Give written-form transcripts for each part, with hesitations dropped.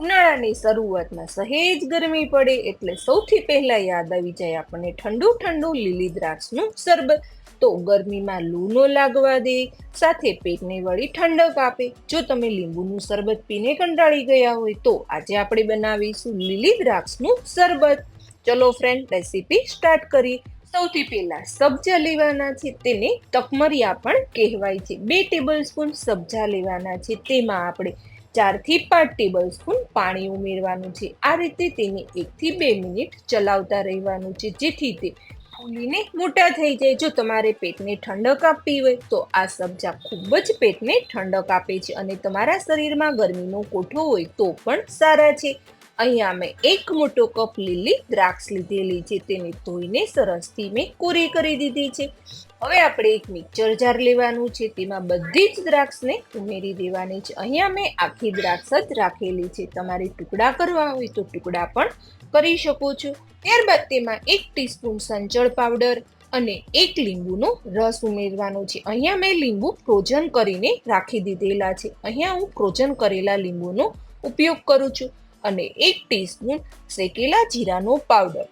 ઉનાળાની શરૂઆતમાં સહેજ ગરમી પડે એટલે સૌથી પહેલા યાદ આવી જાય આપણને ઠંડુ ઠંડુ લીલી દ્રાક્ષનું શરબત. તો ગરમીમાં લૂ ન લાગવા દે, સાથે પેટને વળી ઠંડક આપે. જો તમે લીંબુનું શરબત પીને કંટાળી ગયા હોય તો આજે આપણે બનાવીશું લીલી દ્રાક્ષનું શરબત. ચલો ફ્રેન્ડ, રેસીપી સ્ટાર્ટ કરીએ. સૌથી પહેલા સબ્જા લેવાના છે, તેને તકમરિયા પણ કહેવાય છે. 2 ટેબલ સ્પૂન સબ્જા લેવાના છે, તેમાં આપણે 4 થી 5 ટેબલ સ્પૂન પાણી ઉમેરવાનું છે. આ રીતે તેને 1 થી 2 મિનિટ ચલાવતા રહેવાનું છે, જેથી તે ફૂલીને મોટા થઈ જાય. જો તમારે પેટને ઠંડક આપવી હોય તો આ સબ્જા ખૂબ જ પેટને ઠંડક આપે છે, અને તમારા શરીરમાં ગરમીનો કોઠો હોય તો પણ સારા છે. અહીંયા મેં 1 મોટો કપ લીલી દ્રાક્ષ લીધેલી છે, તેને ધોઈને સરસથી મેં કોરી કરી દીધી છે. હવે આપણે એક મિક્સર જાર લેવાનું છે, તેમાં બધી જ દ્રાક્ષને ઉમેરી દેવાની છે. અહીંયા મેં આખી દ્રાક્ષ જ રાખેલી છે, તમારે ટુકડા કરવા હોય તો ટુકડા પણ કરી શકો છો. ત્યારબાદ તેમાં 1 ટીસ્પૂન સંચળ પાવડર અને 1 લીંબુનો રસ ઉમેરવાનો છે. અહીંયા મેં લીંબુ ફ્રોઝન કરીને રાખી દીધેલા છે. અહીંયા હું ફ્રોઝન કરેલા લીંબુનો ઉપયોગ કરું છું. અને 1 ટીસ્પૂન શેકેલા જીરાનો પાવડર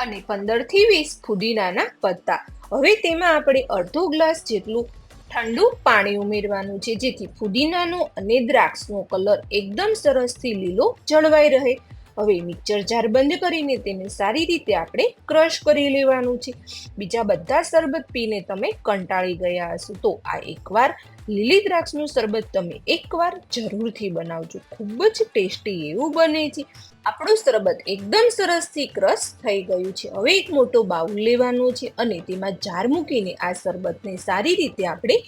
અને 15 થી 20 ફુદીનાના પત્તા. હવે તેમાં આપણે અડધો ગ્લાસ જેટલું ઠંડુ પાણી ઉમેરવાનું છે, જેથી ફુદીનાનો અને દ્રાક્ષનો કલર એકદમ સરસથી લીલો જળવાઈ રહે. હવે મિક્સર જાર બંધ કરીને તેને સારી રીતે આપણે ક્રશ કરી લેવાનું છે. બીજા બધા શરબત પીને તમે કંટાળી ગયા હશો તો આ એકવાર લીલી દ્રાક્ષનું શરબત તમે એકવાર જરૂરથી બનાવજો. ખૂબ જ ટેસ્ટી એવું બને છે. આપણું શરબત એકદમ સરસથી ક્રશ થઈ ગયું છે. હવે એક મોટો બાઉલ લેવાનો છે અને તેમાં જાર મૂકીને આ શરબતને સારી રીતે આપણે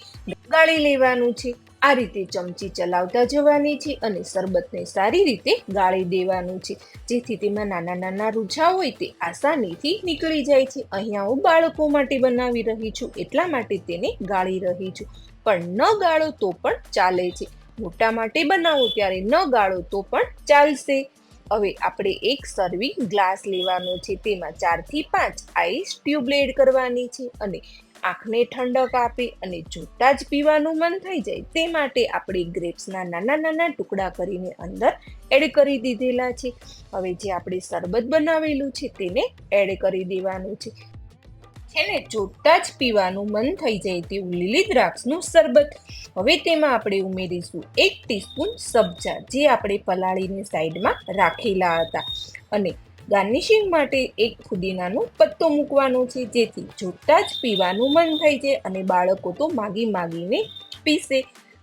ગાળી લેવાનું છે. આ રીતે ચમચી ચલાવતા જવાની છે અને શરબતને સારી રીતે ગાળી દેવાનું છે, જેથી તેમાં નાના નાના રૂછા હોય તે આસાનીથી નીકળી જાય છે. અહીંયા હું બાળકો માટે બનાવી રહી છું, એટલા માટે તેને ગાળી રહી છું, પણ ન ગાળો તો પણ ચાલે છે. મોટા માટે બનાવો ત્યારે ન ગાળો તો પણ ચાલશે. હવે આપણે એક સર્વિંગ ગ્લાસ લેવાનો છે, તેમાં 4 થી 5 આઈસ ટ્યુબ એડ કરવાની છે અને આંખને ઠંડક આપે અને જોતા જ પીવાનું મન થઈ જાય તે માટે આપણે ગ્રેપ્સના નાના નાના ટુકડા કરીને અંદર એડ કરી દીધેલા છે. હવે જે આપણે શરબત બનાવેલું છે તેને એડ કરી દેવાનું છે. જેને જોતા જ પીવાનું મન થઈ જાય તેવું લીલી દ્રાક્ષનું શરબત. હવે તેમાં આપણે ઉમેરીશું 1 ટીસ્પૂન સબ્જા, જે આપણે પલાળીને સાઈડમાં રાખેલા હતા, અને ગાર્નિશિંગ માટે 1 ફુદીનાનો પત્તો મૂકવાનો છે, જેથી જોતા જ પીવાનું મન થઈ જાય અને બાળકો તો માગી માગીને પીશે.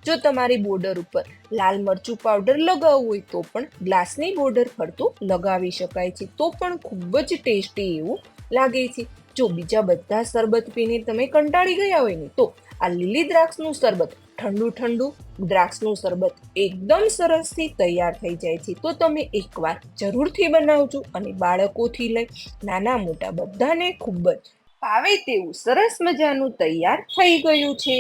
જો તમારી બોર્ડર ઉપર લાલ મરચું પાવડર લગાવવું હોય તો પણ ગ્લાસની બોર્ડર ફરતું લગાવી શકાય છે, તો પણ ખૂબ જ ટેસ્ટી એવું લાગે છે. જો બીજા બધા શરબત પીને તમે કંટાળી ગયા હોય ને તો આ લીલી દ્રાક્ષનું શરબત, ઠંડુ ઠંડુ દ્રાક્ષનું શરબત એકદમ સરસથી તૈયાર થઈ જાય છે. તો તમે એકવાર જરૂરથી બનાવજો અને બાળકોથી લઈ નાના મોટા બધાને ખૂબ જ ભાવે તેવું સરસ મજાનું તૈયાર થઈ ગયું છે.